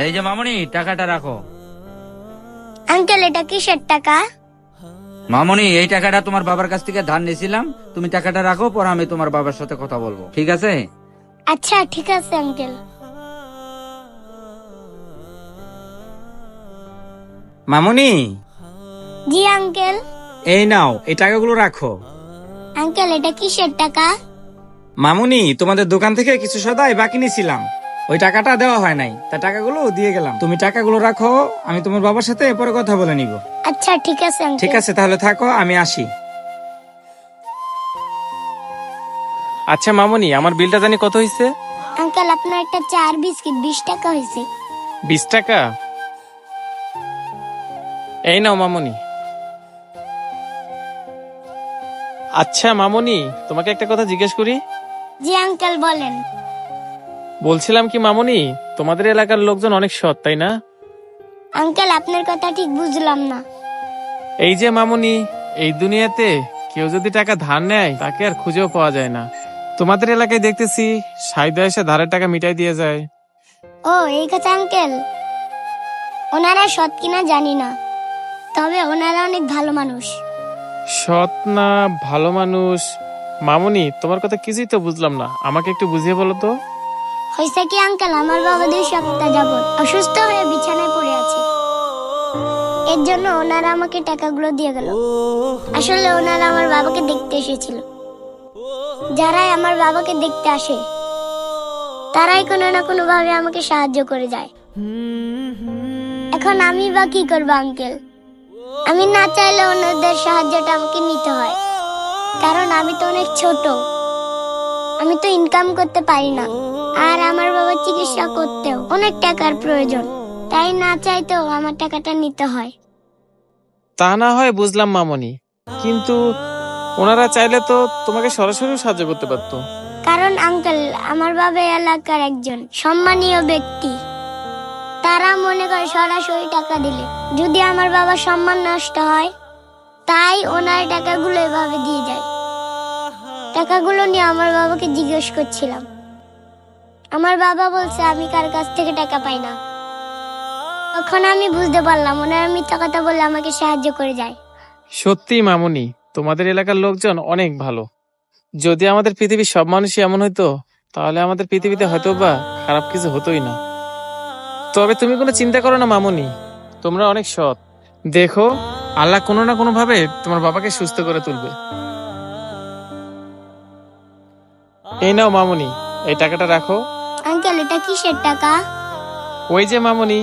এই যে মামুনি, টাকাটা রাখো। আঙ্কেল এটা কিসের টাকা? মামুনি, এই টাকাটা তোমার বাবার কাছ থেকে ধার নিয়েছিলাম, তুমি টাকাটা রাখো, পরে আমি তোমার বাবার সাথে কথা বলবো, ঠিক আছে? আচ্ছা ঠিক আছে আঙ্কেল। মামুনি, জি আঙ্কেল। এই নাও, এই টাকাগুলো রাখো। আঙ্কেল এটা কিসের টাকা? মামুনি, তোমাদের দোকান থেকে কিছু সদাই বাকি নিয়েছিলাম, ওই টাকাটা দেওয়া হয় নাই, তা টাকাগুলো দিয়ে গেলাম। তুমি টাকাগুলো রাখো, আমি তোমার বাবার সাথে পরে কথা বলে নিব। আচ্ছা ঠিক আছে ঠিক আঙ্কেল। আছে, তাহলে থাকো, আমি আসি। আচ্ছা মামুনি, আমার বিলটা জানি কত হয়েছে? আঙ্কেল আপনার একটা চা আর বিস্কিট 20 টাকা হয়েছে। 20 টাকা? এই নাও মামুনি। আচ্ছা মামুনি, তোমাকে একটা কথা জিজ্ঞেস করি। জি আঙ্কেল বলেন। বলছিলাম কি মামুনি, তোমাদের এলাকার লোকজন অনেক সৎ, তাই না? আঙ্কেল আপনার কথা ঠিক বুঝলাম না। এই যে মামুনি, এই দুনিয়াতে কেউ যদি টাকা ধার নেয় তাকে আর খুঁজেও পাওয়া যায় না। তোমাদের এলাকায় দেখতেছি সাইদা এসে ধারের টাকা মিটাই দিয়ে যায়। ও এই কথা আঙ্কেল, ওনারা সৎ কিনা জানি না, তবে ওনারা অনেক ভালো মানুষ। সৎ না ভালো মানুষ? মামুনি, তোমার কথা কিছুই তো বুঝলাম না, আমাকে একটু বুঝিয়ে বলো তো। হয়েছে কি আঙ্কেল, আমার বাবা 2 সপ্তাহ যাবত অসুস্থ হয়ে বিছানায় পড়ে আছে। এর জন্য ওনারা আমাকে টাকাগুলো দিয়ে গেল। আসলে ওনারা আমার বাবাকে দেখতে এসেছিল। যারাই আমার বাবাকে দেখতে আসে তারাই কোনো না কোনো ভাবে আমাকে সাহায্য করে যায়। এখন আমি বা কি করবো আঙ্কেল? আমি না চাইলে ওনাদের সাহায্যটা আমাকে নিতে হয়, কারণ আমি তো অনেক ছোট, আমি তো ইনকাম করতে পারি না। আর আমার বাবার চিকিৎসা করতেও অনেক টাকার প্রয়োজন, তাই না চাইতেও আমার টাকাটা নিতে হয়। তা না হয় বুঝলাম মামুনি, কিন্তু ওনারা চাইলে তো তোমাকে সরাসরি সাহায্য করতে পারতো। কারণ আঙ্কেল আমার বাবা এলাকার একজন সম্মানীয় ব্যক্তি, তারা মনে করে সরাসরি টাকা দিলে যদি আমার বাবার সম্মান নষ্ট হয়, তাই ওনার টাকাগুলো এভাবে দিয়ে যায়। টাকাগুলো নিয়ে আমার বাবাকে জিজ্ঞেস করছিলাম, আমার বাবা বলছে আমি কার কাছ থেকে টাকা পাই না। তখন আমি বুঝতে পারলাম ওনারা মিথ্যা কথা বলে আমাকে সাহায্য করে যায়। সত্যি মামুনি, তোমাদের এলাকার লোকজন অনেক ভালো। যদি আমাদের পৃথিবীর সব মানুষই এমন হইতো, তাহলে আমাদের পৃথিবীতে হয়তো বা খারাপ কিছু হতোই না। তবে তুমি কোনো চিন্তা করো না মামুনি, তোমরা অনেক সৎ। দেখো, আল্লাহ কোনো না কোনো ভাবে তোমার বাবাকে সুস্থ করে তুলবে। এই নাও মামুনি, এই টাকাটা রাখো। আঙ্কেল এটা কিসের টাকা? ওই যে মামুনি,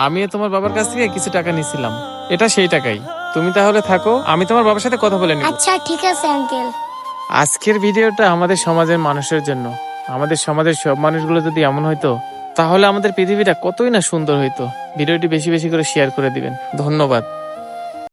আমিও তোমার বাবার কাছ থেকে কিছু টাকা নিয়েছিলাম, এটা সেই টাকাই। তুমি তাহলে থাকো, আমি তোমার বাবার সাথে কথা বলে নিব। আচ্ছা ঠিক আছে আঙ্কেল। আজকের ভিডিওটা আমাদের সমাজের মানুষের জন্য। আমাদের সমাজের সব মানুষগুলো যদি এমন হইতো, তাহলে আমাদের পৃথিবীটা কতই না সুন্দর হইতো। ভিডিওটি বেশি বেশি করে শেয়ার করে দিবেন। ধন্যবাদ।